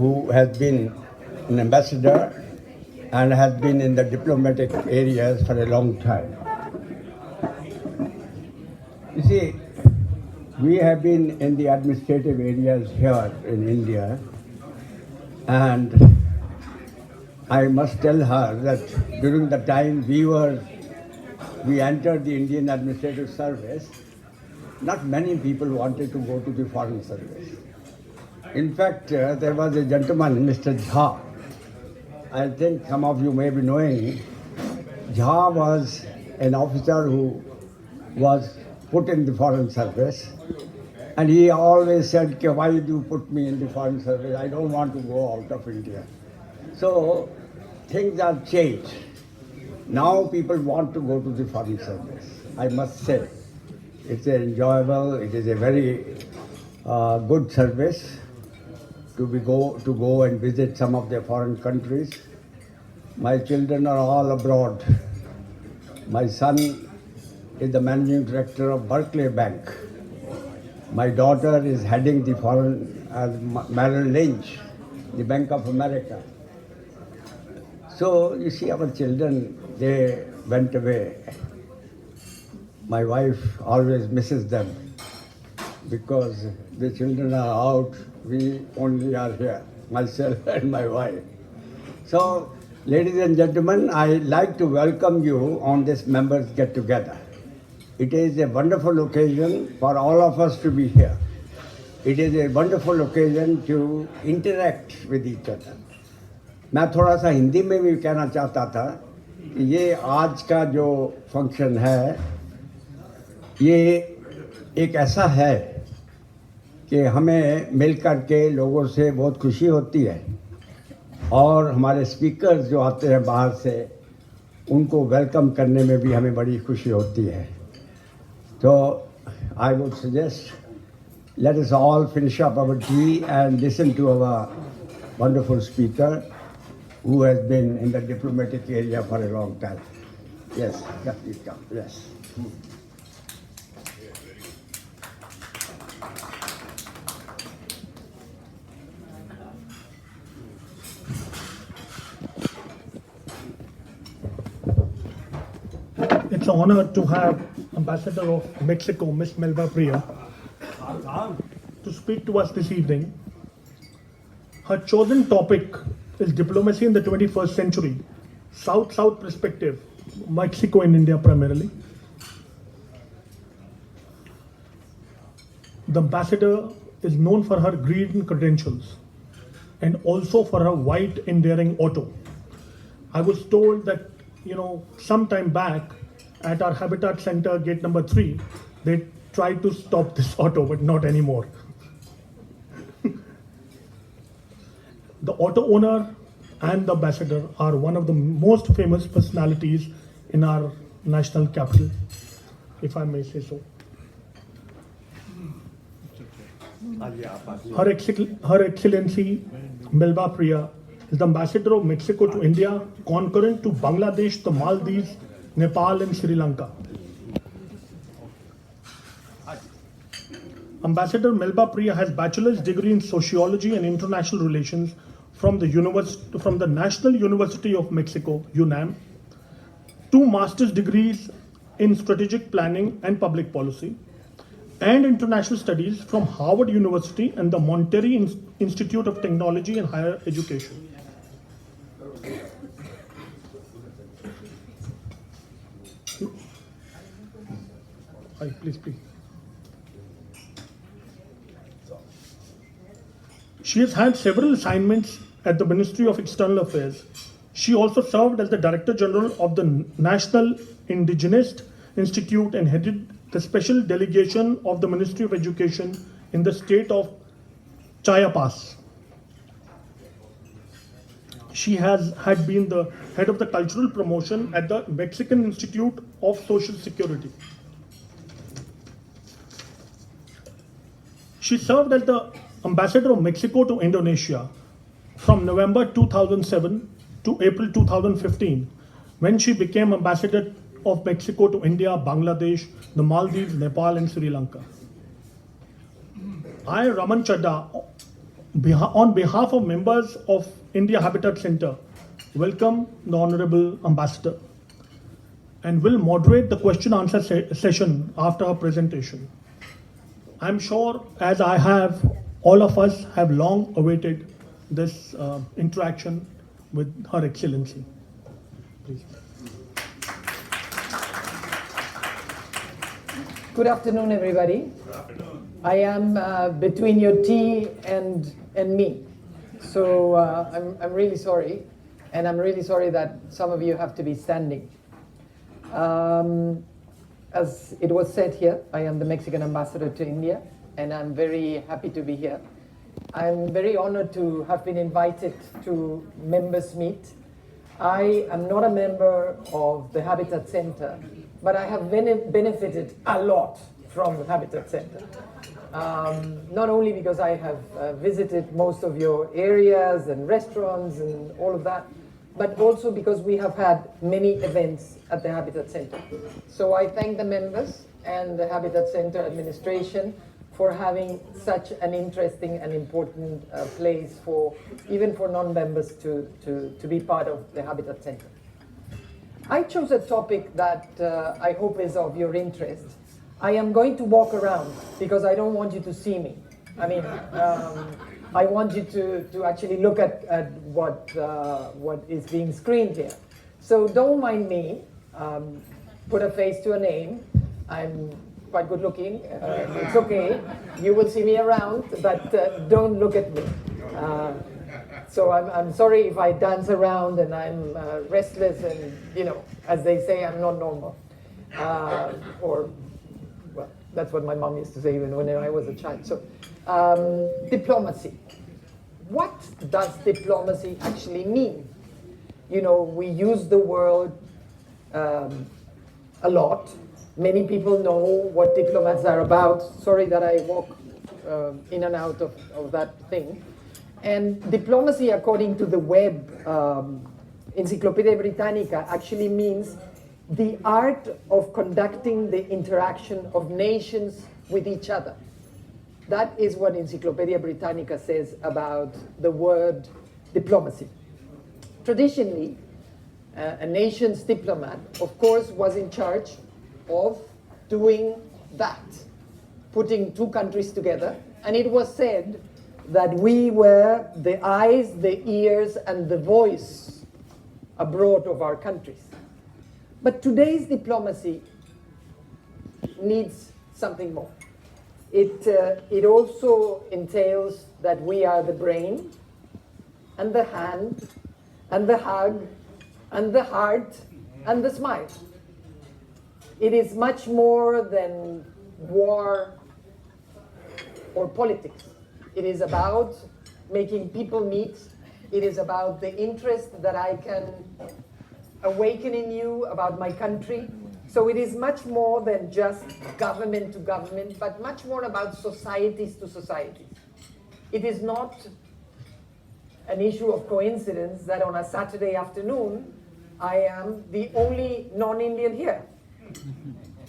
who has been an ambassador and has been in the diplomatic areas for a long time. You see, we have been in the administrative areas here in India, and I must tell her that during the time we entered the Indian Administrative Service, not many people wanted to go to the Foreign Service. In fact, there was a gentleman, Mr. Jha. I think some of you may be knowing. Jha was an officer who was put in the Foreign Service, and he always said, why do you put me in the Foreign Service? I don't want to go out of India. So things have changed. Now people want to go to the Foreign Service. I must say, it's enjoyable. It is a very good service to go and visit some of the foreign countries. My children are all abroad. My son is the managing director of Berkeley Bank. My daughter is heading the foreign Merrill Lynch, the Bank of America. So you see, our children, they went away. My wife always misses them because the children are out, we only are here, myself and my wife. So, ladies and gentlemen, I'd like to welcome you on this members get together. It is a wonderful occasion for all of us to be here. It is a wonderful occasion to interact with each other. मैं थोड़ा सा हिंदी में भी कहना चाहता था कि ये आज का जो फंक्शन है, ये एक ऐसा है कि हमें मिलकर के लोगों से बहुत खुशी होती है और हमारे स्पीकर्स जो आते हैं बाहर से उनको वेलकम करने में भी हमें बड़ी खुशी होती है. तो I would suggest let us all finish up our tea and listen to our wonderful speaker who has been in the diplomatic area for a long time. Yes, please come. Yes. It's an honor to have Ambassador of Mexico, Miss Melba Pria, to speak to us this evening. Her chosen topic is diplomacy in the 21st century, South-South perspective, Mexico and India primarily. The ambassador is known for her green credentials and also for her white endearing auto. I was told that, some time back at our Habitat Center, gate number 3, they tried to stop this auto, but not anymore. The auto owner and the ambassador are one of the most famous personalities in our national capital, if I may say so. Her Excellency Melba Pria is the ambassador of Mexico to India, concurrent to Bangladesh, the Maldives, Nepal and Sri Lanka. Ambassador Melba Pria has bachelor's degree in sociology and international relations from the National University of Mexico, UNAM, 2 master's degrees in strategic planning and public policy, and international studies from Harvard University and the Monterey Institute of Technology and Higher Education. Hi, please. She has had several assignments at the Ministry of External Affairs. She also served as the Director General of the National Indigenous Institute and headed the special delegation of the Ministry of Education in the state of Chiapas. She had been the head of the cultural promotion at the Mexican Institute of Social Security. She served as the Ambassador of Mexico to Indonesia from November 2007 to April 2015, when she became Ambassador of Mexico to India, Bangladesh, the Maldives, Nepal and Sri Lanka. I, Raman Chadda, On behalf of members of India Habitat Center, welcome the Honorable Ambassador and will moderate the question answer session after her presentation. I'm sure, as I have, all of us have long awaited this interaction with Her Excellency. Please. Good afternoon, everybody. Good afternoon. I am between your tea and me, so I'm really sorry, and I'm really sorry that some of you have to be standing. As it was said here, I am the Mexican ambassador to India, and I'm very happy to be here. I'm very honored to have been invited to members meet. I am not a member of the Habitat Center, but I have benefited a lot from the Habitat Center. Not only because I have visited most of your areas and restaurants and all of that, but also because we have had many events at the Habitat Center. So I thank the members and the Habitat Center administration for having such an interesting and important place for even for non-members to be part of the Habitat Center. I chose a topic that I hope is of your interest. I am going to walk around because I don't want you to see me. I mean, I want you to actually look at what is being screened here. So don't mind me. Put a face to a name. I'm quite good looking. It's okay. You will see me around, but don't look at me. So I'm sorry if I dance around and I'm restless and, you know, as they say, I'm not normal. Or, well, that's what my mom used to say even when I was a child. So, diplomacy. What does diplomacy actually mean? You know, we use the word a lot. Many people know what diplomats are about. Sorry that I walk in and out of that thing. And diplomacy, according to the web Encyclopedia Britannica, actually means the art of conducting the interaction of nations with each other. That is what Encyclopedia Britannica says about the word diplomacy. Traditionally, a nation's diplomat, of course, was in charge of doing that, putting two countries together. And it was said that we were the eyes, the ears, and the voice abroad of our countries. But today's diplomacy needs something more. It also entails that we are the brain, and the hand, and the hug, and the heart, and the smile. It is much more than war or politics. It is about making people meet. It is about the interest that I can awaken in you about my country. So it is much more than just government to government, but much more about societies to societies. It is not an issue of coincidence that on a Saturday afternoon, I am the only non-Indian here.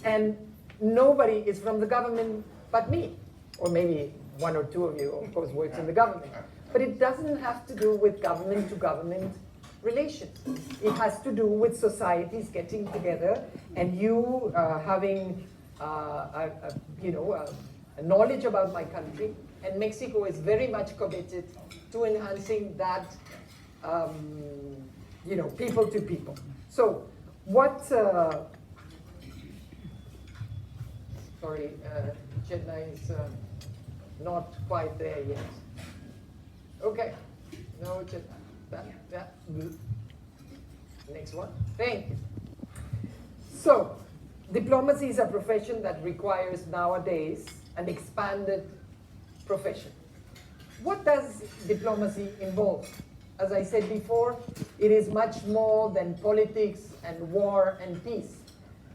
And nobody is from the government but me. Or maybe one or two of you, of course, works in the government. But it doesn't have to do with government to government relations. It has to do with societies getting together and you having a knowledge about my country. And Mexico is very much committed to enhancing that, people to people. So what, Chennai is not quite there yet. Okay, no, that. Next one, thank you. So, diplomacy is a profession that requires nowadays an expanded profession. What does diplomacy involve? As I said before, it is much more than politics and war and peace.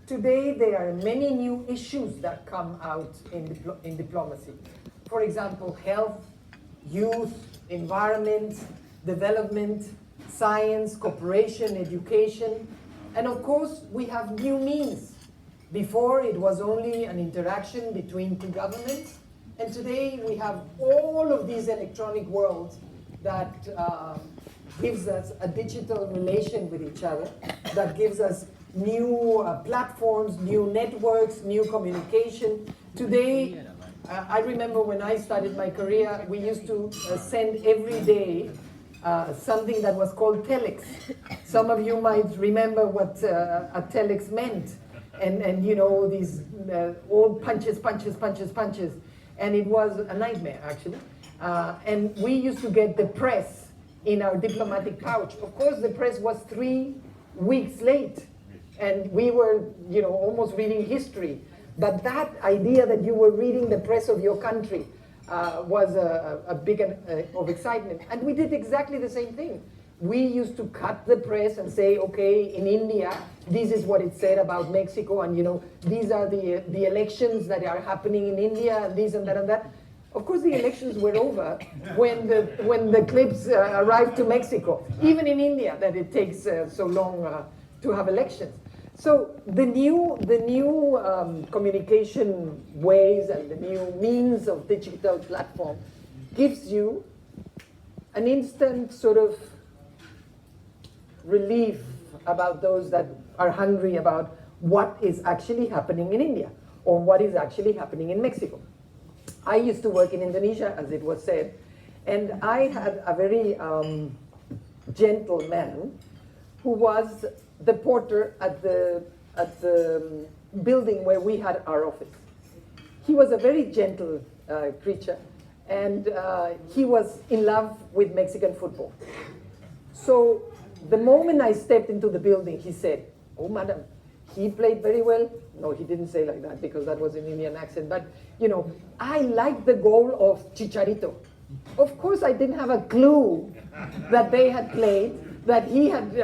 Today, there are many new issues that come out in diplomacy. For example, health, youth, environment, development, science, cooperation, education, and of course, we have new means. Before, it was only an interaction between two governments, And today we have all of these electronic worlds that gives us a digital relation with each other, that gives us new platforms, new networks, new communication. Today, I remember when I started my career, we used to send every day something that was called telex. Some of you might remember what a telex meant. And you know, these all punches. And it was a nightmare, actually. And we used to get the press in our diplomatic pouch. Of course, the press was 3 weeks late. And we were, you know, almost reading history. But that idea that you were reading the press of your country was a big of excitement. And we did exactly the same thing. We used to cut the press and say, okay, in India, this is what it said about Mexico, and you know, these are the elections that are happening in India, this and that and that. Of course, the elections were over when the clips arrived to Mexico. Even in India, that it takes so long to have elections. So the new communication ways and the new means of digital platform gives you an instant sort of relief about those that are hungry about what is actually happening in India or what is actually happening in Mexico. I used to work in Indonesia, as it was said, and I had a very gentle man who was the porter at the building where we had our office. He was a very gentle creature, and he was in love with Mexican football. So the moment I stepped into the building, he said, "Oh, madam, he played very well." No, he didn't say like that because that was an Indian accent. But, you know, I liked the goal of Chicharito. Of course, I didn't have a clue that they had played, that he had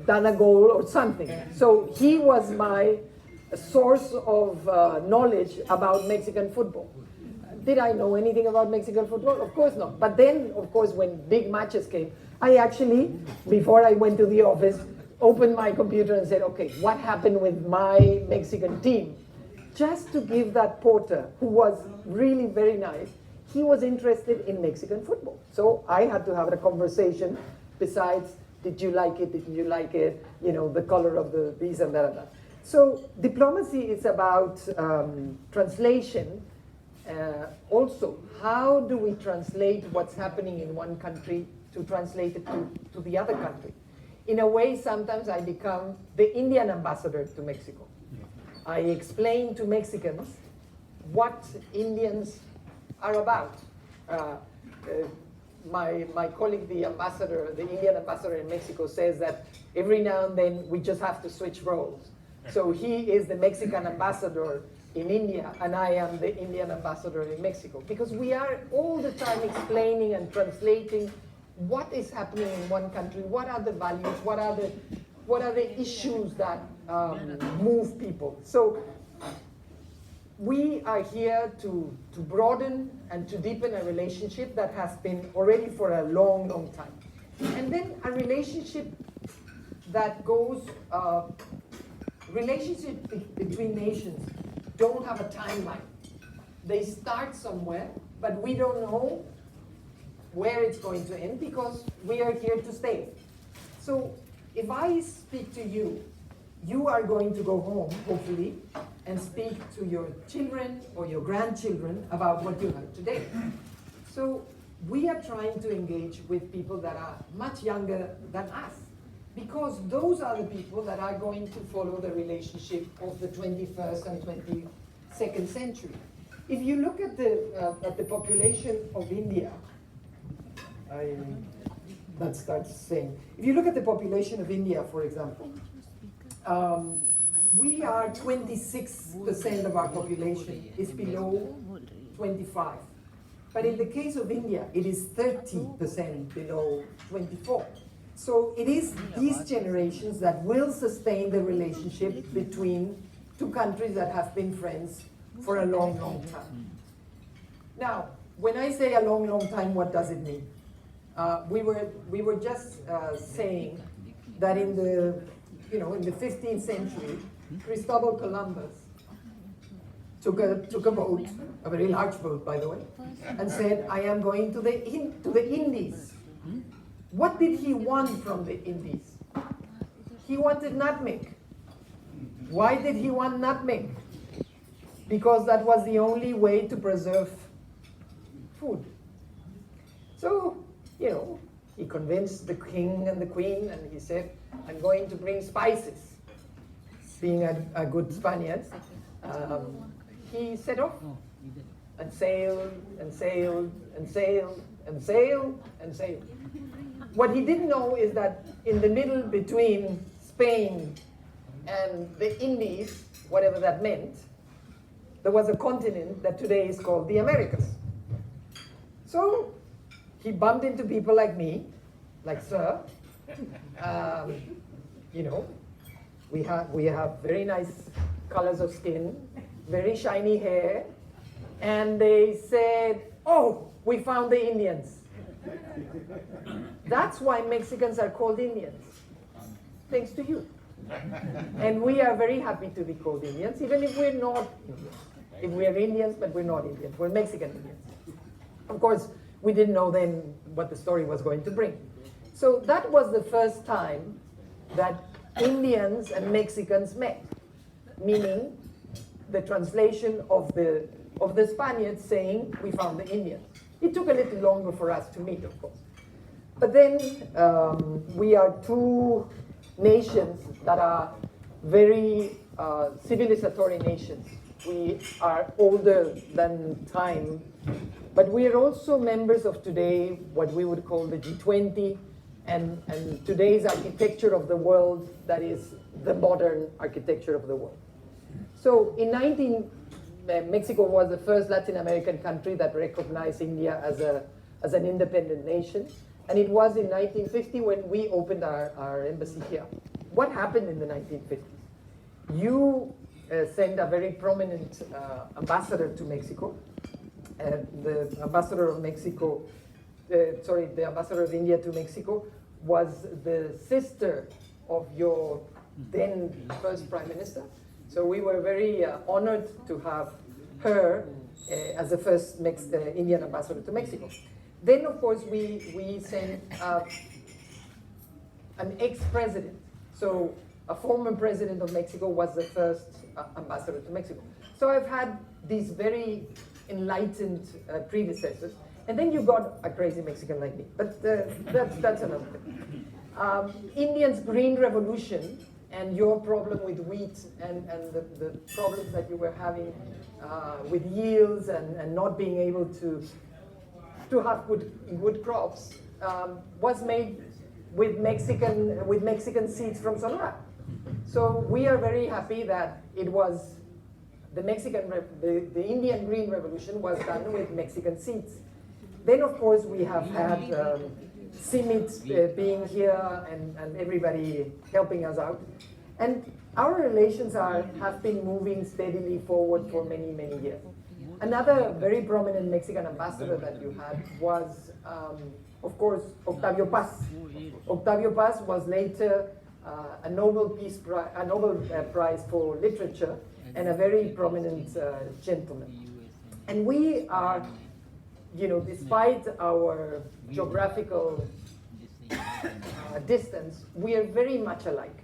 done a goal or something. So he was my source of knowledge about Mexican football. Did I know anything about Mexican football? Of course not. But then, of course, when big matches came, I actually, before I went to the office, opened my computer and said, okay, what happened with my Mexican team? Just to give that porter, who was really very nice, he was interested in Mexican football. So I had to have a conversation besides, did you like it, didn't you like it, you know, the color of the this and that and that. So diplomacy is about translation. Also, how do we translate what's happening in one country to translate it to the other country? In a way, sometimes I become the Indian ambassador to Mexico. I explain to Mexicans what Indians are about. My colleague, the Indian ambassador in Mexico, says that every now and then we just have to switch roles. So he is the Mexican ambassador in India, and I am the Indian ambassador in Mexico, because we are all the time explaining and translating what is happening in one country, what are the values, what are the issues that move people. So we are here to broaden and to deepen a relationship that has been already for a long, long time. And then a relationship that goes, relationships between nations don't have a timeline. They start somewhere, but we don't know where it's going to end because we are here to stay. So if I speak to you, you are going to go home, hopefully, and speak to your children or your grandchildren about what you heard today. So we are trying to engage with people that are much younger than us, because those are the people that are going to follow the relationship of the 21st and 22nd century. If you look at the population of India, that starts saying, if you look at the population of India, for example, we are 26% of our population is below 25. But in the case of India, it is 30% below 24. So it is these generations that will sustain the relationship between two countries that have been friends for a long, long time. Now, when I say a long, long time, what does it mean? We were just saying that in the 15th century, Cristobal Columbus took a boat, a very large boat, by the way, and said, I am going to the Indies. What did he want from the Indies? He wanted nutmeg. Why did he want nutmeg? Because that was the only way to preserve food. So, you know, he convinced the king and the queen, and he said, I'm going to bring spices. Being a good Spaniard, he set off and sailed and sailed and sailed and sailed and sailed. What he didn't know is that in the middle between Spain and the Indies, whatever that meant, there was a continent that today is called the Americas. So he bumped into people like me, like Sir. You know, we have very nice colors of skin, very shiny hair, and they said, oh, we found the Indians. That's why Mexicans are called Indians, thanks to you. And we are very happy to be called Indians, even if we're not Indians. If we are Indians, but we're not Indians, we're Mexican Indians. Of course, we didn't know then what the story was going to bring. So that was the first time that Indians and Mexicans met, meaning the translation of the Spaniards saying, we found the Indians. It took a little longer for us to meet, of course. But then we are two nations that are very civilizatory nations. We are older than time, but we are also members of today, what we would call the G20, and today's architecture of the world, that is the modern architecture of the world. So in Mexico was the first Latin American country that recognized India as an independent nation. And it was in 1950 when we opened our embassy here. What happened in the 1950s? You sent a very prominent ambassador to Mexico. The ambassador of Mexico, the ambassador of India to Mexico was the sister of your then first prime minister. So we were very honored to have her as the first Indian ambassador to Mexico. Then, of course, we sent an ex-president. So a former president of Mexico was the first ambassador to Mexico. So I've had these very enlightened predecessors. And then you got a crazy Mexican like me. But that's another thing. Indians' Green Revolution and your problem with wheat and the problems that you were having with yields and not being able to have good crops was made with Mexican seeds from Sonora. So we are very happy that it was the Indian Green Revolution was done with Mexican seeds. Then of course we have had CIMIT being here and everybody helping us out. And our relations have been moving steadily forward for many, many years. Another very prominent Mexican ambassador that you had was, of course, Octavio Paz. Octavio Paz was later a Nobel Prize for Literature and a very prominent gentleman. And we are, you know, despite our geographical distance, we are very much alike.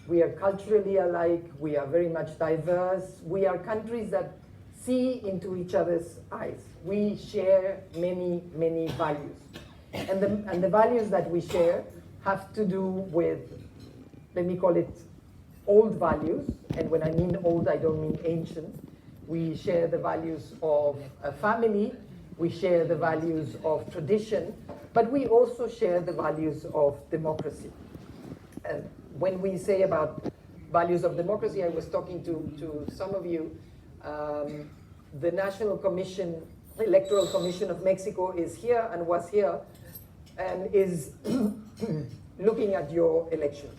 We are culturally alike, we are very much diverse, we are countries that see into each other's eyes. We share many, many values. And the values that we share have to do with, let me call it, old values. And when I mean old, I don't mean ancient. We share the values of a family, we share the values of tradition, but we also share the values of democracy. And when we say about values of democracy, I was talking to some of you. The National Commission, Electoral Commission of Mexico is here and was here and is looking at your elections.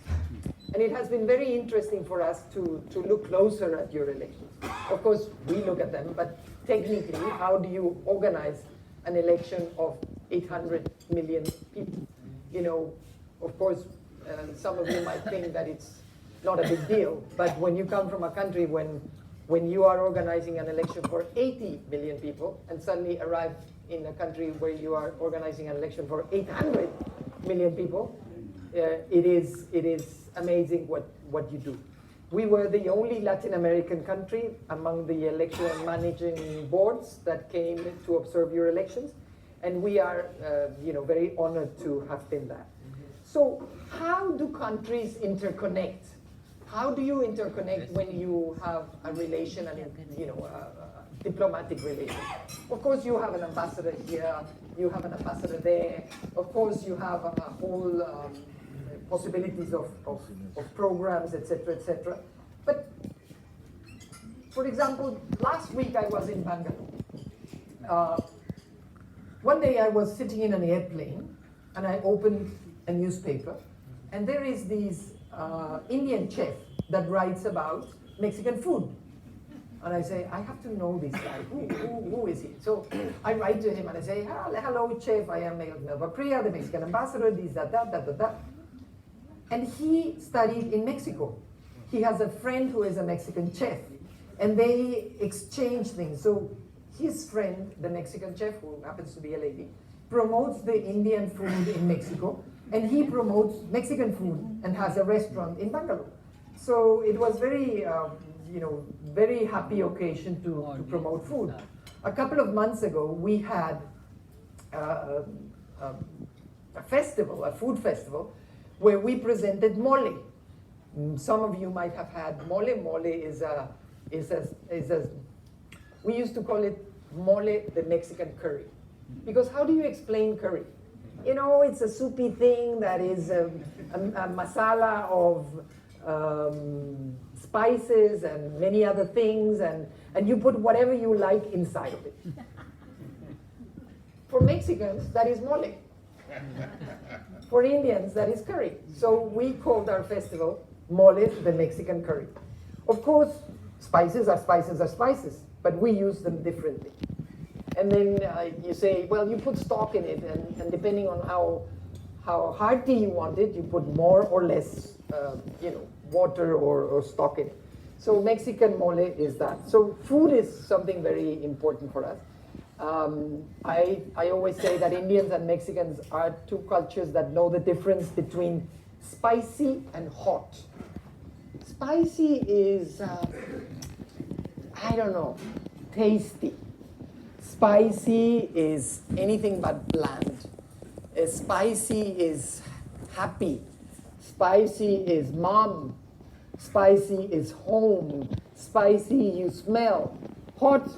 And it has been very interesting for us to look closer at your elections. Of course, we look at them, but technically, how do you organize an election of 800 million people? You know, of course, some of you might think that it's not a big deal, but when you come from a country when when you are organizing an election for 80 million people and suddenly arrive in a country where you are organizing an election for 800 million people, it is amazing what you do. We were the only Latin American country among the election and managing boards that came to observe your elections, and we are very honored to have been that. So how do countries interconnect? How do you interconnect when you have a relation and a diplomatic relation? Of course, you have an ambassador here, you have an ambassador there. Of course, you have a whole possibilities of programs, etc., etc. But, for example, last week I was in Bangalore. One day I was sitting in an airplane and I opened a newspaper, and there is this Indian chef that writes about Mexican food. And I say, I have to know this guy. Who is he? So I write to him and I say, hello, chef, I am Melba Pria, the Mexican ambassador, this, that. And he studied in Mexico. He has a friend who is a Mexican chef, and they exchange things. So his friend, the Mexican chef, who happens to be a lady, promotes the Indian food in Mexico, and he promotes Mexican food and has a restaurant in Bangalore. So it was very, very happy occasion to promote food. A couple of months ago, we had a festival, a food festival, where we presented mole. Some of you might have had mole. Mole is a we used to call it mole, the Mexican curry. Because how do you explain curry? It's a soupy thing that is a masala of spices and many other things, and you put whatever you like inside of it. For Mexicans, that is mole. For Indians, that is curry. So we called our festival Mole, the Mexican curry. Of course, spices are spices, but we use them differently. And then you say, well, you put stock in it, and depending on how hearty you want it, you put more or less, water or stock in it. So Mexican mole is that. So food is something very important for us. I always say that Indians and Mexicans are two cultures that know the difference between spicy and hot. Spicy is, tasty. Spicy is anything but bland. Spicy is happy. Spicy is mom. Spicy is home. Spicy you smell. Hot,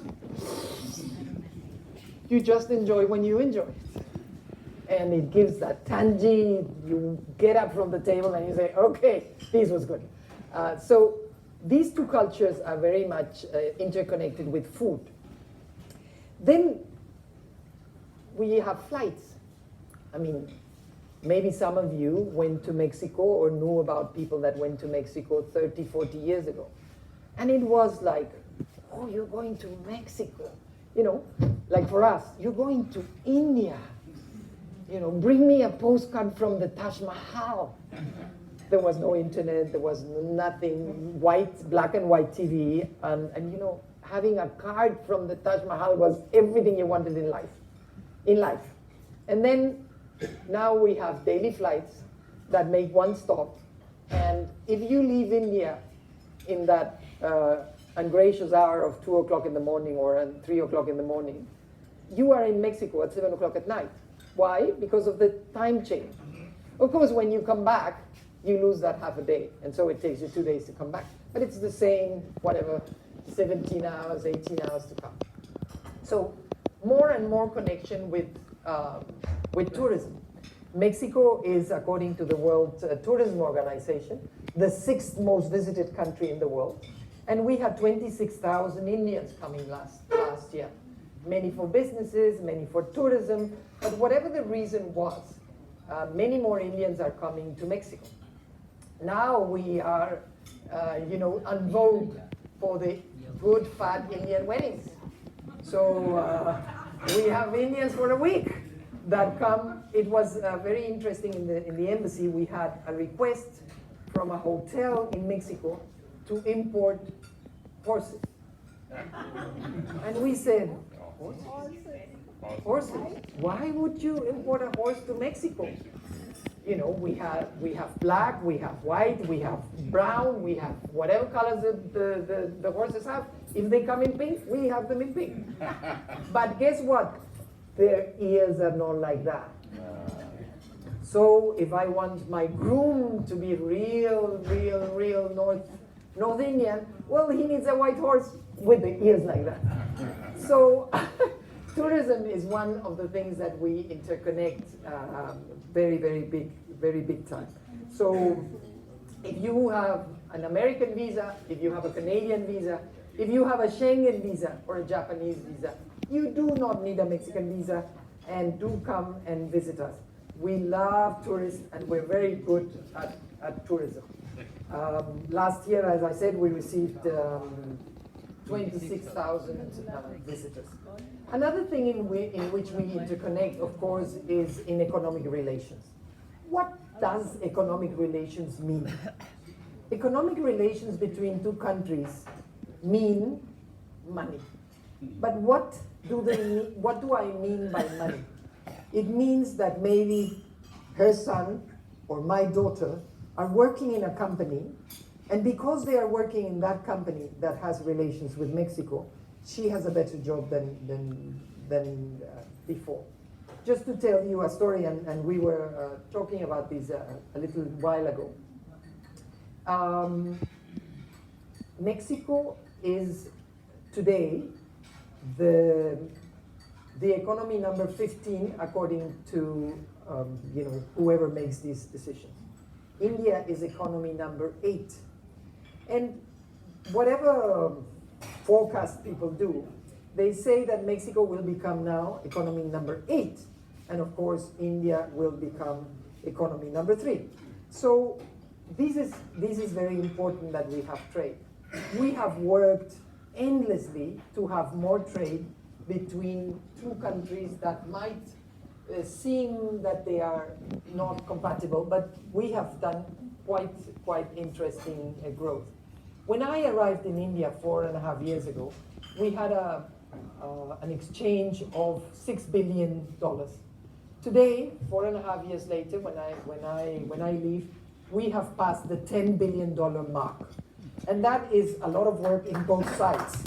you just enjoy when you enjoy it. And it gives that tangy, you get up from the table and you say, okay, this was good. So these two cultures are very much interconnected with food. Then we have flights. I mean, maybe some of you went to Mexico or knew about people that went to Mexico 30, 40 years ago. And it was like, oh, you're going to Mexico. Like for us, you're going to India. Bring me a postcard from the Taj Mahal. There was no internet, there was nothing, black and white TV, and having a card from the Taj Mahal was everything you wanted in life. And then now we have daily flights that make one stop, and if you leave India in that ungracious hour of 2 o'clock in the morning or at 3 o'clock in the morning, you are in Mexico at 7 o'clock at night. Why? Because of the time change. Of course, when you come back, you lose that half a day, and so it takes you 2 days to come back. But it's the same, 17 hours, 18 hours to come. So more and more connection with tourism. Mexico is, according to the World Tourism Organization, the 6th most visited country in the world. And we had 26,000 Indians coming last year. Many for businesses, many for tourism, but whatever the reason was, many more Indians are coming to Mexico. Now we are, en vogue for the good, fat Indian weddings. So we have Indians for a week that come. It was very interesting in the embassy. We had a request from a hotel in Mexico to import horses. And we said, horses? Why would you import a horse to Mexico? You know, we have black, we have white, we have brown, we have whatever colors the horses have. If they come in pink, we have them in pink. But guess what? Their ears are not like that. So if I want my groom to be real North Indian, well, he needs a white horse with the ears like that. So tourism is one of the things that we interconnect very big time. So if you have an American visa, if you have a Canadian visa, if you have a Schengen visa or a Japanese visa, you do not need a Mexican visa, and do come and visit us. We love tourists, and we're very good at tourism. Last year, as I said, we received 26,000 visitors. Another thing in which we interconnect, of course, is in economic relations. What does economic relations mean? Economic relations between two countries mean money. But what do I mean by money? It means that maybe her son or my daughter are working in a company, and because they are working in that company that has relations with Mexico, she has a better job than before. Just to tell you a story, and we were talking about this a little while ago. Mexico is today the economy number 15 according to whoever makes these decisions. India is economy number 8. And whatever forecast people do, they say that Mexico will become now economy number 8. And of course, India will become economy number 3. So this is very important that we have trade. We have worked endlessly to have more trade between two countries that might seem that they are not compatible, but we have done quite interesting growth. When I arrived in India 4.5 years ago, we had an exchange of $6 billion. Today, 4.5 years later, when I leave, we have passed the $10 billion mark, and that is a lot of work in both sides.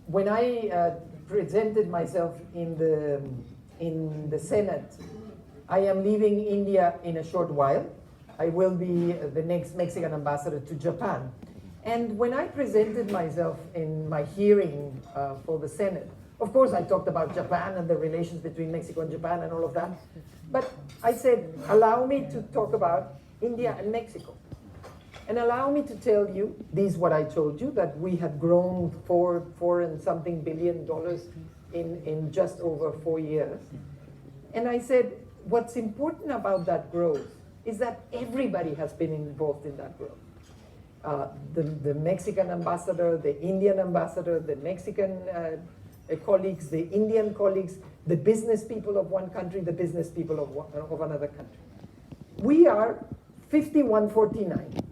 When I presented myself in the Senate, I am leaving India in a short while. I will be the next Mexican ambassador to Japan. And when I presented myself in my hearing for the Senate, of course I talked about Japan and the relations between Mexico and Japan and all of that. But I said, allow me to talk about India and Mexico. And allow me to tell you, this is what I told you, that we had grown four and something $billion in just over 4 years. And I said, what's important about that growth is that everybody has been involved in that growth. The Mexican ambassador, the Indian ambassador, the Mexican colleagues, the Indian colleagues, the business people of one country, the business people of another country. We are 51-49.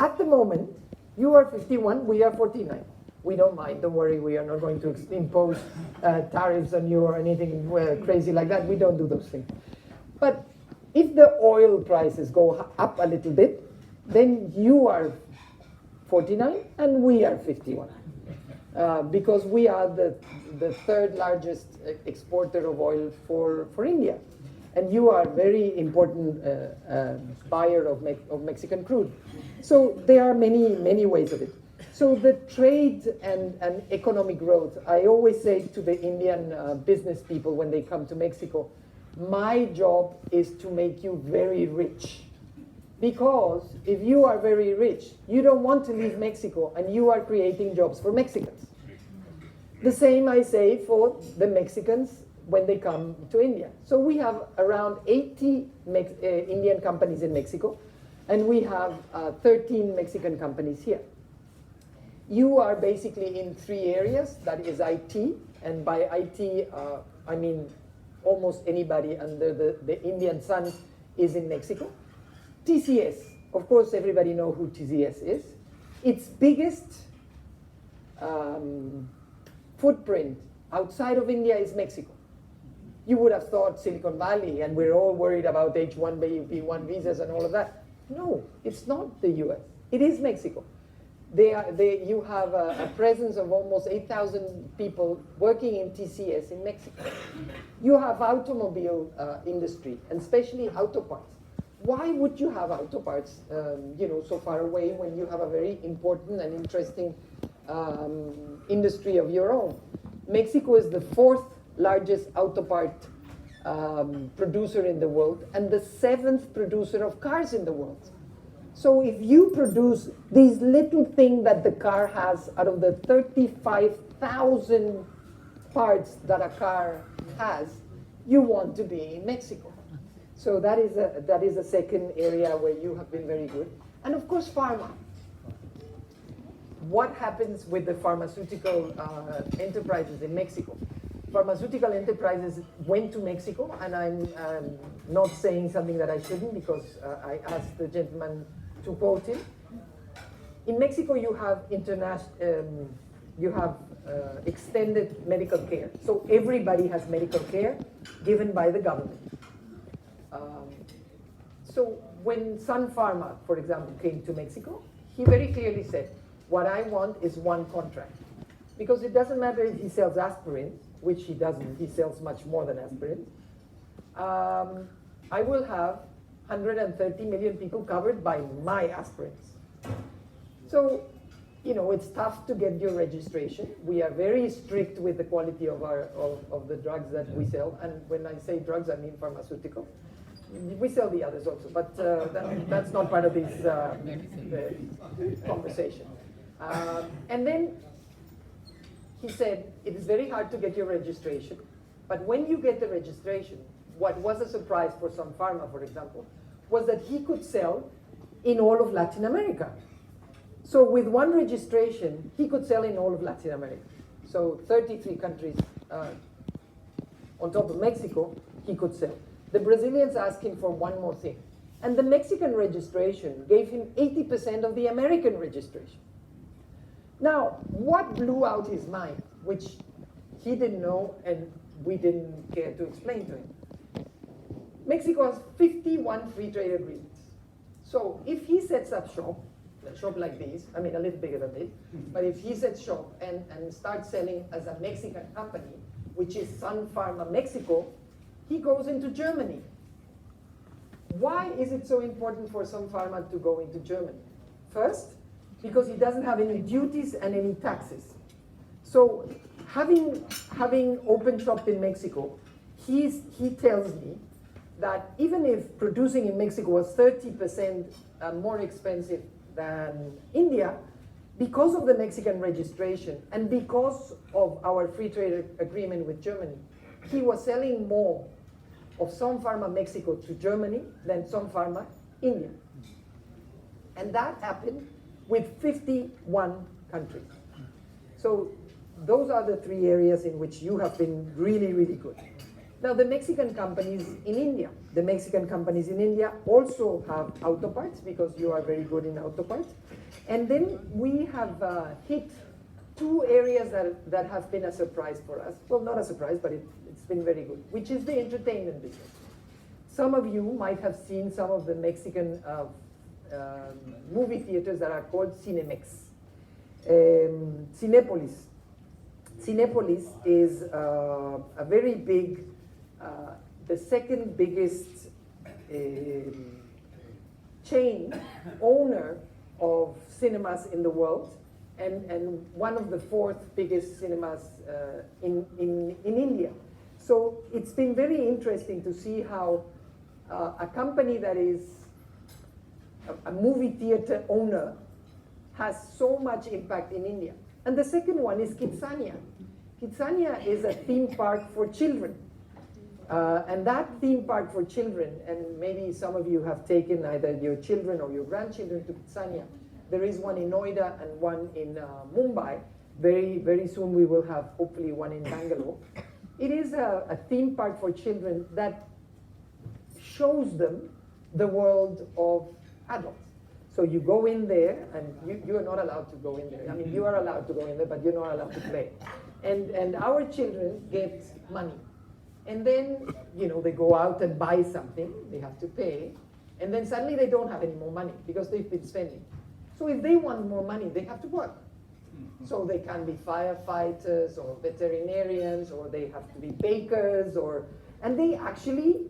At the moment, you are 51, we are 49. We don't mind, don't worry, we are not going to impose tariffs on you or anything crazy like that. We don't do those things. But if the oil prices go up a little bit, then you are 49 and we are 51. Because we are the third largest exporter of oil for India. And you are a very important buyer of Mexican crude. So there are many ways of it. So the trade and economic growth, I always say to the Indian business people when they come to Mexico, my job is to make you very rich. Because if you are very rich, you don't want to leave Mexico and you are creating jobs for Mexicans. The same I say for the Mexicans when they come to India. So we have around 80 Indian companies in Mexico, and we have 13 Mexican companies here. You are basically in 3 areas, that is IT, and by IT, I mean almost anybody under the Indian sun is in Mexico. TCS, Of course, everybody knows who TCS is. Its biggest footprint outside of India is Mexico. You would have thought Silicon Valley, and we're all worried about H-1B1 visas and all of that. No, it's not the US. It is Mexico. You have a presence of almost 8,000 people working in TCS in Mexico. You have automobile industry, and especially auto parts. Why would you have auto parts, so far away when you have a very important and interesting industry of your own? Mexico is the 4th largest auto part producer in the world and the 7th producer of cars in the world. So if you produce these little thing that the car has out of the 35,000 parts that a car has, you want to be in Mexico. So that is a second area where you have been very good. And of course, pharma. What happens with the pharmaceutical enterprises in Mexico? Pharmaceutical enterprises went to Mexico, and I'm not saying something that I shouldn't because I asked the gentleman to quote him. In Mexico, you have extended medical care. So everybody has medical care given by the government. So when Sun Pharma, for example, came to Mexico, he very clearly said, what I want is one contract. Because it doesn't matter if he sells aspirin, which he doesn't, he sells much more than aspirin. I will have 130 million people covered by my aspirins. So, it's tough to get your registration. We are very strict with the quality of the drugs that we sell. And when I say drugs, I mean pharmaceutical. We sell the others also, but that's not part of this conversation. And then he said, it is very hard to get your registration, but when you get the registration, what was a surprise for Sun Pharma, for example, was that he could sell in all of Latin America. So with one registration, he could sell in all of Latin America. So 33 countries on top of Mexico, he could sell. The Brazilians asked him for one more thing. And the Mexican registration gave him 80% of the American registration. Now, what blew out his mind, which he didn't know and we didn't care to explain to him? Mexico has 51 free trade agreements. So if he sets up shop, a shop like this, I mean a little bigger than this, but if he sets shop and starts selling as a Mexican company, which is Sun Pharma Mexico, he goes into Germany. Why is it so important for Sun Pharma to go into Germany? First, because he doesn't have any duties and any taxes. So having open shop in Mexico, he tells me that even if producing in Mexico was 30% more expensive than India, because of the Mexican registration and because of our free trade agreement with Germany, he was selling more of Sun Pharma Mexico to Germany than Sun Pharma India. And that happened with 51 countries. So those are the 3 areas in which you have been really, really good. Now the Mexican companies in India. The Mexican companies in India also have auto parts because you are very good in auto parts. And then we have hit 2 areas that have been a surprise for us. Well, not a surprise, but it's been very good, which is the entertainment business. Some of you might have seen some of the Mexican movie theaters that are called Cinemex. Cinépolis. Cinépolis is a very big, the second biggest chain owner of cinemas in the world, and one of the 4th biggest cinemas in India. So it's been very interesting to see how a company that is a movie theater owner has so much impact in India. And the second one is Kidzania. Kidzania is a theme park for children. And that theme park for children, and maybe some of you have taken either your children or your grandchildren to Kidzania. There is one in Noida and one in Mumbai. Very, very soon we will have hopefully one in Bangalore. It is a theme park for children that shows them the world of adults. So you go in there, and you are not allowed to go in there. I mean, you are allowed to go in there, but you're not allowed to play. And our children get money. And then, they go out and buy something, they have to pay, and then suddenly they don't have any more money because they've been spending. So if they want more money, they have to work. So they can be firefighters or veterinarians, or they have to be bakers, and they actually,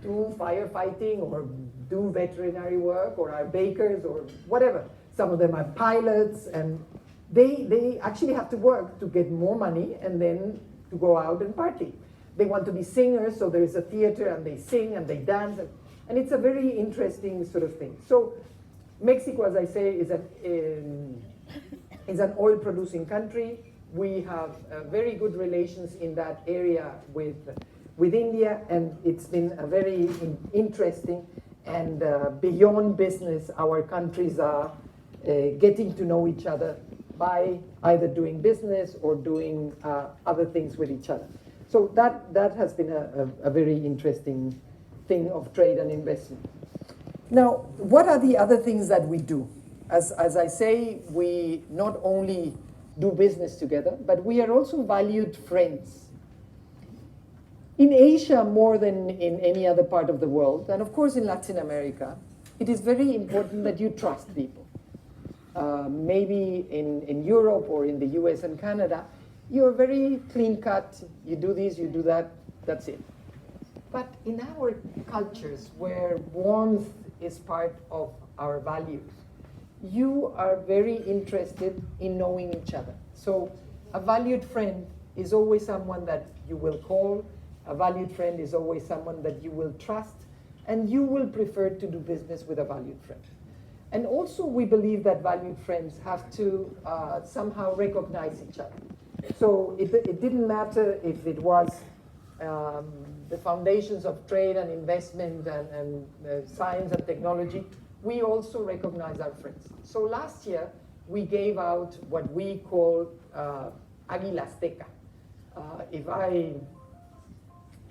do firefighting or do veterinary work or are bakers or whatever. Some of them are pilots, and they actually have to work to get more money and then to go out and party. They want to be singers, so there is a theater and they sing and they dance, and it's a very interesting sort of thing. So Mexico, as I say, is an oil-producing country. We have very good relations in that area with India, and it's been a very interesting and beyond business. Our countries are getting to know each other by either doing business or doing other things with each other. So that has been a very interesting thing of trade and investment. Now, what are the other things that we do? As I say, we not only do business together, but we are also valued friends. In Asia, more than in any other part of the world, and of course in Latin America, it is very important that you trust people. Maybe in Europe or in the US and Canada, you're very clean-cut, you do this, you do that, that's it. But in our cultures, where warmth is part of our values, you are very interested in knowing each other. So a valued friend is always someone that you will call, a valued friend is always someone that you will trust, and you will prefer to do business with a valued friend. And also we believe that valued friends have to somehow recognize each other. So it didn't matter if it was the foundations of trade and investment and science and technology, we also recognize our friends. So last year, we gave out what we call Águila Azteca. If I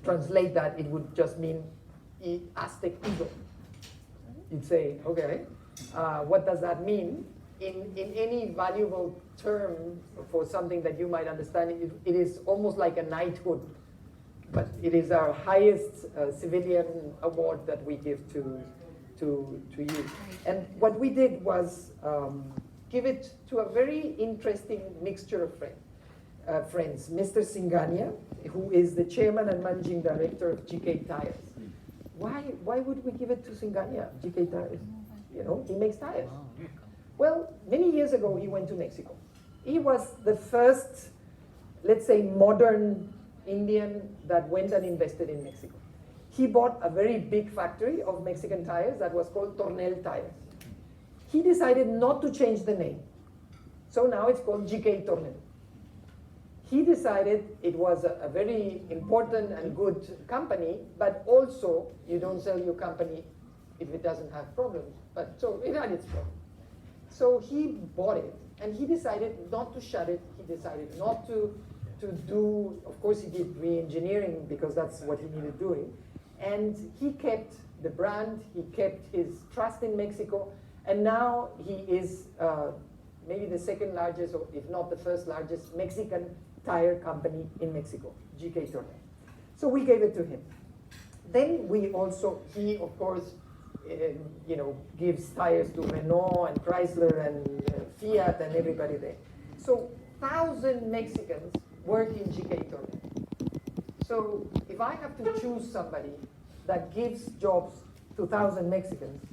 translate that, it would just mean Aztec eagle. You'd say, okay, what does that mean? In any valuable term for something that you might understand, it is almost like a knighthood, but it is our highest civilian award that we give to you. And what we did was give it to a very interesting mixture of friends. Mr. Singania, who is the chairman and managing director of GK Tires. Why would we give it to Singania, GK Tires? He makes tires. Well, many years ago, he went to Mexico. He was the first, let's say, modern Indian that went and invested in Mexico. He bought a very big factory of Mexican tires that was called Tornel Tires. He decided not to change the name. So now it's called GK Tornel. He decided it was a very important and good company, but also you don't sell your company if it doesn't have problems. But so it had its problems. So he bought it, and he decided not to shut it. He decided not to do, of course he did re-engineering because that's what he needed doing. And he kept the brand, he kept his trust in Mexico, and now he is maybe the second largest, or if not the first largest, Mexican tire company in Mexico, GK Tornel. So we gave it to him. Then he of course, gives tires to Renault and Chrysler and Fiat and everybody there. So 1,000 Mexicans work in GK Tornel. So if I have to choose somebody that gives jobs to 1,000 Mexicans,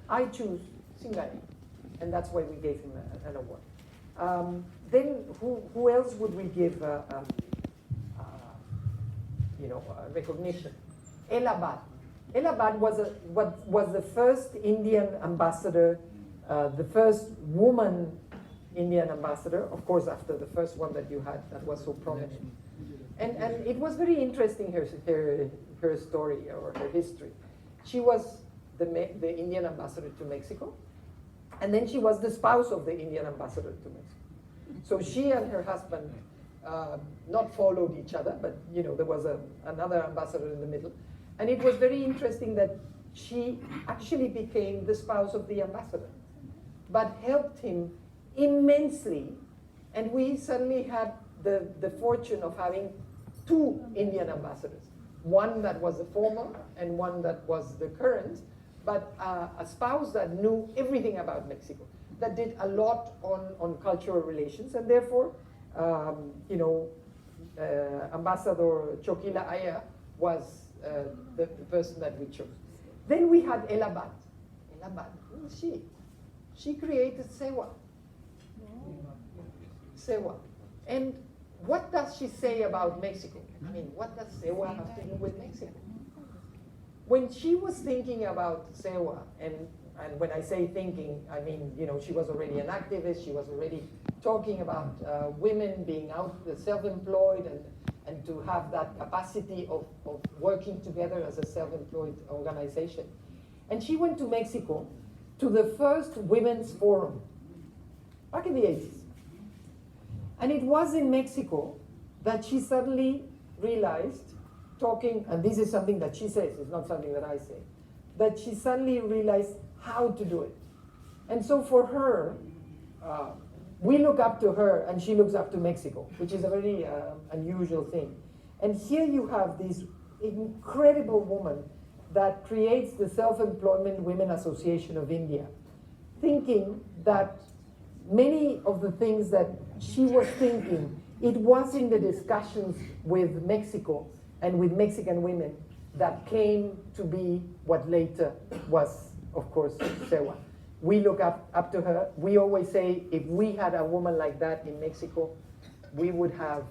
I choose Singani, and that's why we gave him an award. Then who else would we give recognition? Elabad. Elabad was the first Indian ambassador, the first woman Indian ambassador, of course after the first one that you had that was so prominent. And it was very interesting, her story or her history. She was the Indian ambassador to Mexico, and then she was the spouse of the Indian ambassador to Mexico. So she and her husband not followed each other, but there was another ambassador in the middle. And it was very interesting that she actually became the spouse of the ambassador, but helped him immensely. And we suddenly had the fortune of having two Indian ambassadors, one that was the former and one that was the current, but a spouse that knew everything about Mexico, that did a lot on cultural relations, and therefore, Ambassador Chokila Aya was the person that we chose. Then we had Elabad. Elabad, who is she? She created Sewa. Sewa. And what does she say about Mexico? I mean, what does Sewa have to do with Mexico? When she was thinking about Sewa, and when I say thinking, I mean, she was already an activist, she was already talking about women being out, self-employed, and to have that capacity of working together as a self-employed organization. And she went to Mexico to the first women's forum back in the 80s. And it was in Mexico that she suddenly realized, talking, and this is something that she says, it's not something that I say, that she suddenly realized how to do it. And so for her, we look up to her and she looks up to Mexico, which is a very unusual thing. And here you have this incredible woman that creates the Self-Employment Women Association of India, thinking that many of the things that she was thinking, it was in the discussions with Mexico and with Mexican women that came to be what later was, of course, Sewa. We look up to her. We always say, if we had a woman like that in Mexico, we would have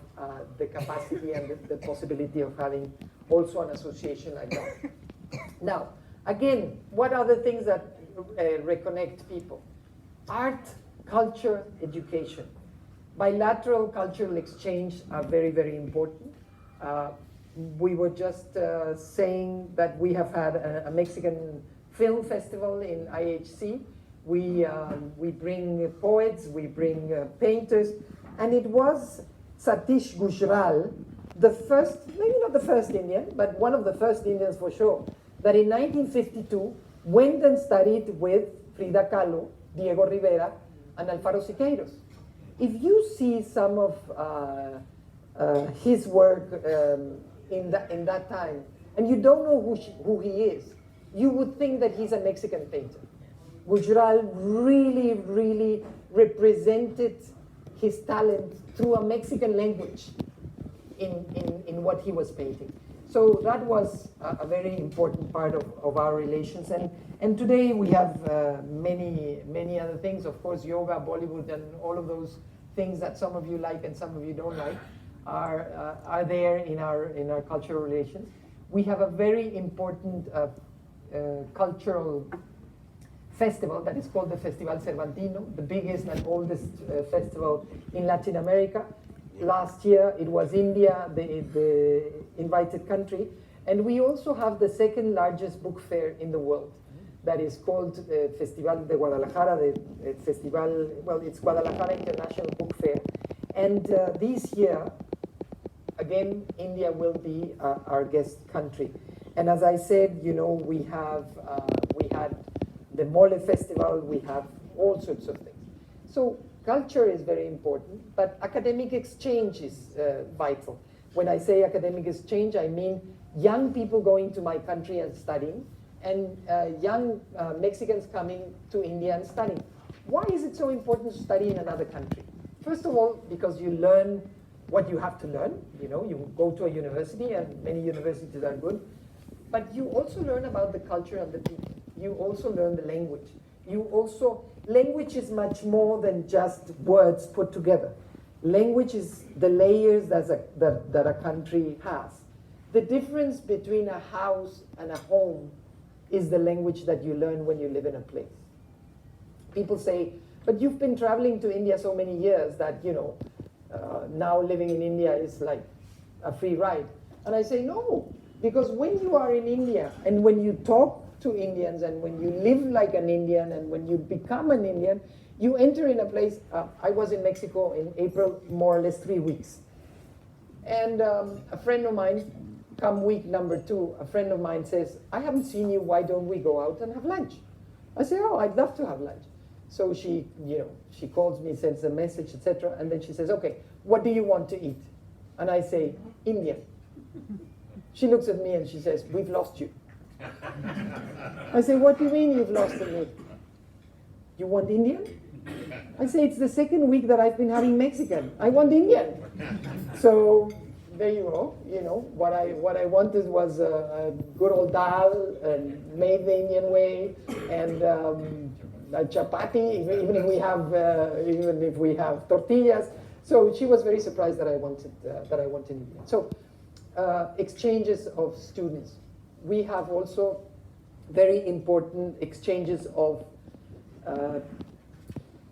the capacity and the possibility of having also an association like that. Now, again, what are the things that reconnect people? Art, culture, education. Bilateral cultural exchange are very, very important. We were just saying that we have had a Mexican film festival in IHC. We bring poets, we bring painters, and it was Satish Gujral, the first, maybe not the first Indian, but one of the first Indians for sure, that in 1952 went and studied with Frida Kahlo, Diego Rivera, and Alfaro Siqueiros. If you see some of his work in that time, and you don't know who he is, you would think that he's a Mexican painter. Gujral really, really represented his talent through a Mexican language in what he was painting. So that was a very important part of our relations. And today we have many other things. Of course, yoga, Bollywood, and all of those things that some of you like and some of you don't like are there in our cultural relations. We have a very important cultural festival that is called the Festival Cervantino, the biggest and oldest festival in Latin America. Last year it was India, the invited country, and we also have the second largest book fair in the world that is called Festival de Guadalajara, the Festival, well, it's Guadalajara International Book Fair. And this year, again, India will be our guest country. And as I said, we had the Mole Festival, we have all sorts of things. So culture is very important, but academic exchange is vital. When I say academic exchange, I mean young people going to my country and studying, and young Mexicans coming to India and studying. Why is it so important to study in another country? First of all, because you learn what you have to learn. You go to a university, and many universities are good, but you also learn about the culture and the people. You also learn the language. Language is much more than just words put together. Language is the layers that a country has. The difference between a house and a home is the language that you learn when you live in a place. People say, but you've been traveling to India so many years that, now living in India is like a free ride. And I say, no, because when you are in India and when you talk to Indians and when you live like an Indian and when you become an Indian, you enter in a place. I was in Mexico in April, more or less 3 weeks. And a friend of mine come week number 2, a friend of mine says, I haven't seen you, why don't we go out and have lunch? I say, oh, I'd love to have lunch. So she, she calls me, sends a message, etc. And then she says, okay, what do you want to eat? And I say, Indian. She looks at me and she says, we've lost you. I say, what do you mean you've lost me? You want Indian? I say, it's the second week that I've been having Mexican. I want Indian. So there you go. What I wanted was a good old dal, and made the Indian way, and a chapati, even if we have tortillas. So she was very surprised that I wanted Indian. So exchanges of students. We have also very important exchanges of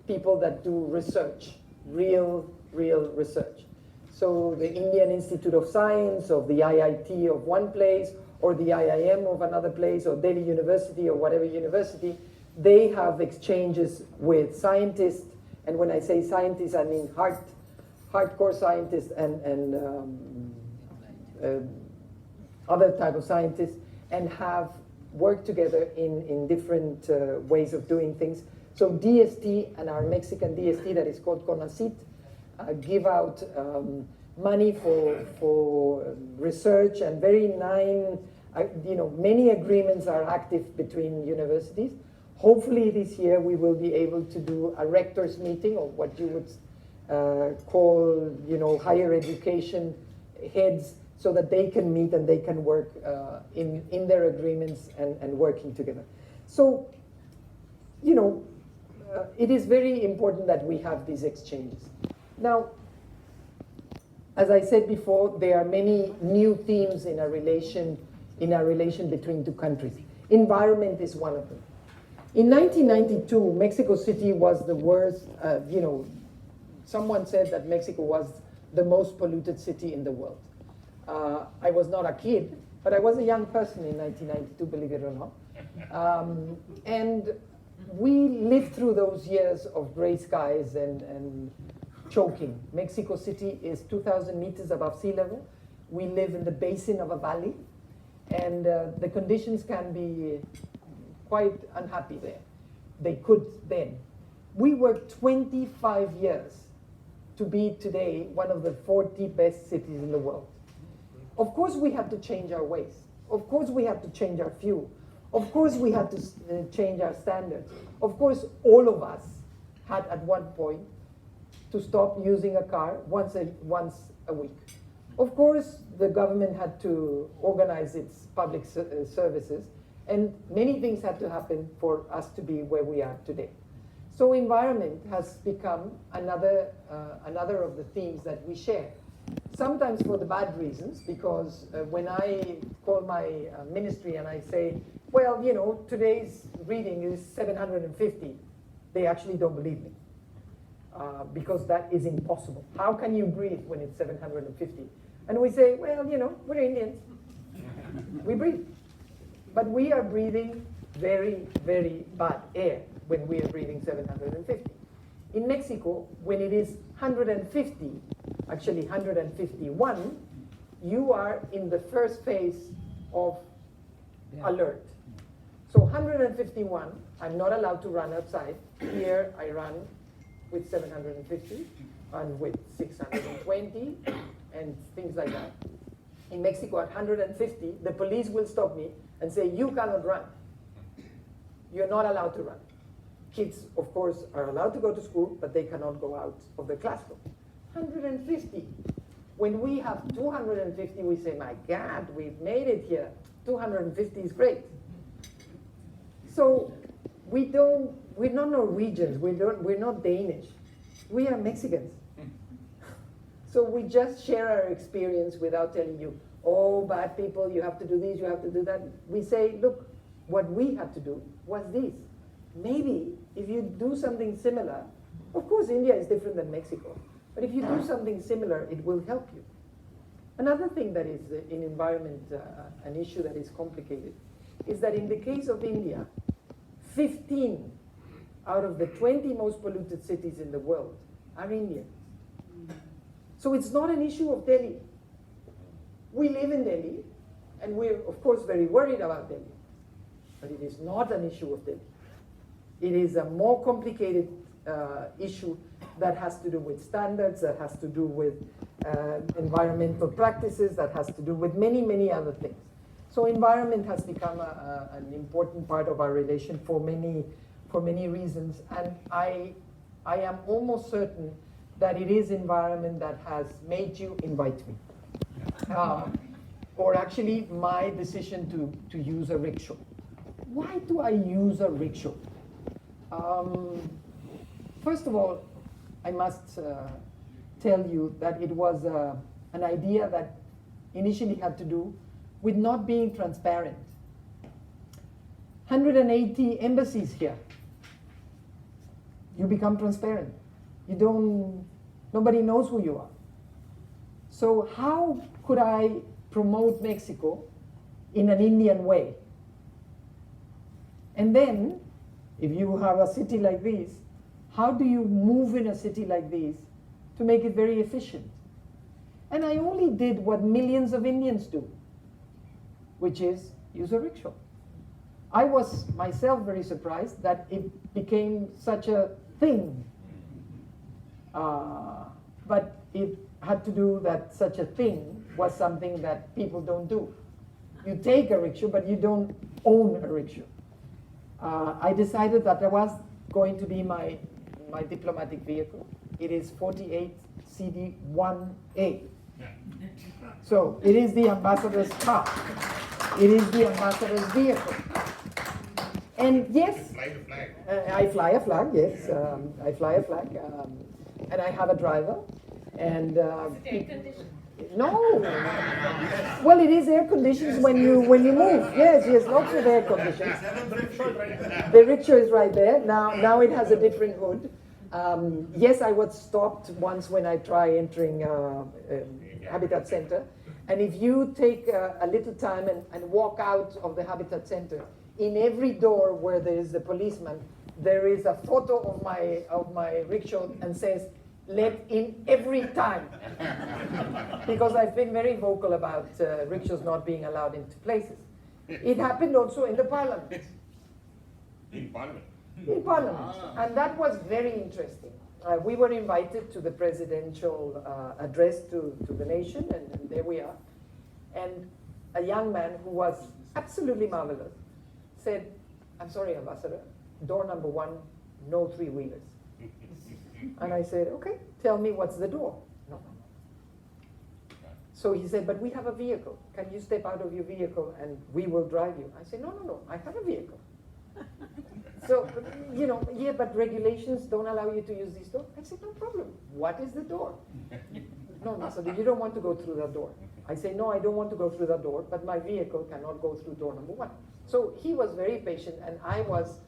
people that do research, real research. So the Indian Institute of Science, of the IIT of one place, or the IIM of another place, or Delhi University, or whatever university, they have exchanges with scientists. And when I say scientists, I mean hardcore scientists and other type of scientists, and have worked together in different ways of doing things. So DST and our Mexican DST that is called CONACYT give out money for research, and many agreements are active between universities. Hopefully this year we will be able to do a rector's meeting, or what you would call, higher education heads, so that they can meet and they can work in their agreements and working together. So, it is very important that we have these exchanges. Now, as I said before, there are many new themes in our relation between two countries. Environment is one of them. In 1992, Mexico City was the worst, someone said that Mexico was the most polluted city in the world. I was not a kid, but I was a young person in 1992, believe it or not. And we lived through those years of gray skies and choking. Mexico City is 2,000 meters above sea level. We live in the basin of a valley, and the conditions can be quite unhappy there. They could then. We worked 25 years to be today one of the 40 best cities in the world. Of course we had to change our ways. Of course we had to change our fuel. Of course we had to change our standards. Of course all of us had at one point to stop using a car once a week. Of course the government had to organize its public services, and many things had to happen for us to be where we are today. So environment has become another of the themes that we share. Sometimes for the bad reasons, because when I call my ministry and I say, well, today's reading is 750, they actually don't believe me, because that is impossible. How can you breathe when it's 750? And we say, well, we're Indians. We breathe. But we are breathing very, very bad air when we are breathing 750. In Mexico, when it is 150, actually 151, you are in the first phase of alert. So 151, I'm not allowed to run outside. Here I run with 750 and with 620 and things like that. In Mexico at 150, the police will stop me and say, you cannot run. You're not allowed to run. Kids, of course, are allowed to go to school, but they cannot go out of the classroom. 150. When we have 250, we say, my God, we've made it here. 250 is great. So we're not Norwegians, we're not Danish. We are Mexicans. So we just share our experience without telling you, oh, bad people, you have to do this, you have to do that. We say, look, what we had to do was this. Maybe if you do something similar, of course India is different than Mexico, but if you do something similar, it will help you. Another thing that is in environment, an issue that is complicated, is that in the case of India, 15 out of the 20 most polluted cities in the world are Indian. So it's not an issue of Delhi. We live in Delhi, And we're, of course, very worried about Delhi. But it is not an issue of Delhi. It is a more complicated issue that has to do with standards, that has to do with environmental practices, that has to do with many, many other things. So environment has become an important part of our relation for many reasons. And I am almost certain that it is environment that has made you invite me. Or actually my decision to use a rickshaw. Why do I use a rickshaw? First of all, I must tell you that it was an idea that initially had to do with not being transparent. 180 embassies here. You become transparent. Nobody knows who you are. So how could I promote Mexico in an Indian way? And then, if you have a city like this, how do you move in a city like this to make it very efficient? And I only did what millions of Indians do, which is use a rickshaw. I was myself very surprised that it became such a thing. But it had to do that such a thing was something that people don't do. You take a rickshaw, but you don't own a rickshaw. I decided that that was going to be my diplomatic vehicle. It is 48 CD1A. So it is the ambassador's car. It is the ambassador's vehicle. And yes, I fly a flag, yes. I fly a flag. And I have a driver. And no. Well, it is air conditioned when you move. Yes, lots of air conditions. The rickshaw is right there. Now it has a different hood. Yes, I was stopped once when I try entering Habitat Center. And if you take a little time and walk out of the Habitat Center, in every door where there is a policeman, there is a photo of my rickshaw and says, "Let in every time." Because I've been very vocal about rickshaws not being allowed into places. It happened also in the parliament. In Parliament? In parliament. And that was very interesting. We were invited to the presidential address to the nation, and there we are. And a young man who was absolutely marvelous said, "I'm sorry, Ambassador, door number 1, no three-wheelers." And I said, "Okay, tell me what's the door." No. So he said, "But we have a vehicle. Can you step out of your vehicle and we will drive you?" I said, no, I have a vehicle. So, yeah, but regulations don't allow you to use this door. I said, "No problem. What is the door?" "No, Ambassador, you don't want to go through that door." I say, "No, I don't want to go through that door, but my vehicle cannot go through door number 1. So he was very patient, and I was,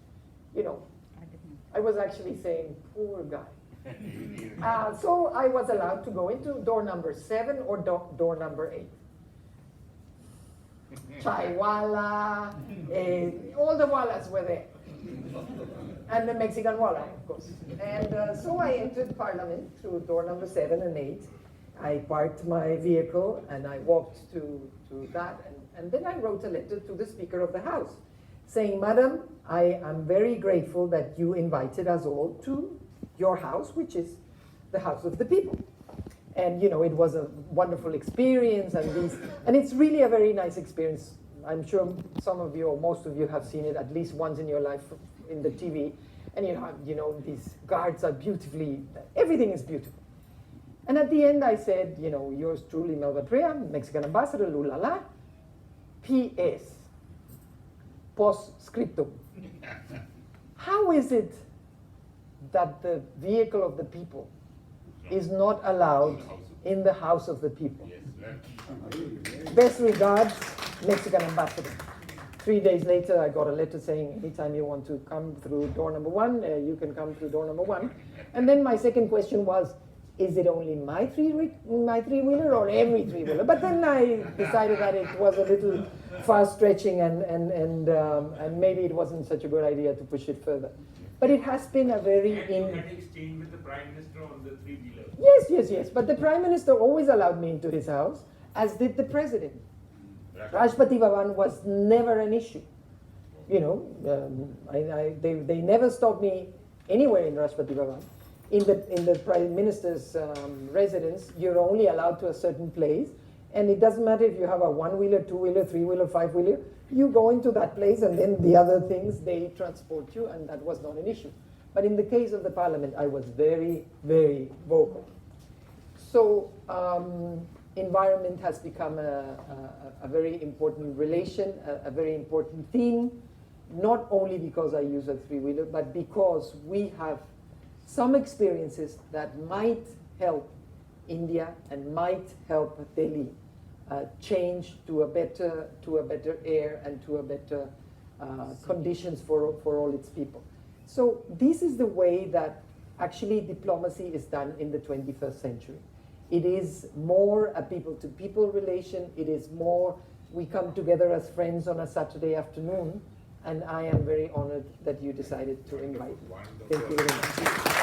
I was actually saying, "Poor guy." So I was allowed to go into door number 7 or door number 8. Chaiwala, all the wallas were there. And the Mexican walla, of course. And so I entered Parliament through door number 7 and 8. I parked my vehicle and I walked to that. And then I wrote a letter to the Speaker of the House saying, "Madam, I am very grateful that you invited us all to your house, which is the house of the people. And it was a wonderful experience, and it's really a very nice experience. I'm sure some of you or most of you have seen it at least once in your life in the TV. And these guards are everything is beautiful. And at the end I said, yours truly, Melba Pria, Mexican ambassador, lulala, P.S. Postscriptum. How is it that the vehicle of the people is not allowed in the house of the people? Best regards, Mexican ambassador. 3 days later, I got a letter saying, anytime you want to come through door number 1, you can come through door number 1. And then my second question was, is it only my three-wheeler or every three-wheeler? But then I decided that it was a little far-stretching and maybe it wasn't such a good idea to push it further. But it has been a very... exchange with the Prime Minister on the three-wheeler. Yes. But the Prime Minister always allowed me into his house, as did the President. Rashtrapati Bhavan was never an issue. You know, they never stopped me anywhere in Rashtrapati Bhavan. In the Prime Minister's residence, you're only allowed to a certain place, and it doesn't matter if you have a one-wheeler, two-wheeler, three-wheeler, five-wheeler. You go into that place, and then the other things, they transport you, and that was not an issue. But in the case of the Parliament, I was very, very vocal. So environment has become a very important relation, a very important theme, not only because I use a three-wheeler, but because we have some experiences that might help India and might help Delhi change to a better air and to a better conditions for all its people. So this is the way that actually diplomacy is done in the 21st century. It is more a people-to-people relation. It is more we come together as friends on a Saturday afternoon, and I am very honored that you decided to invite me. Thank you very much.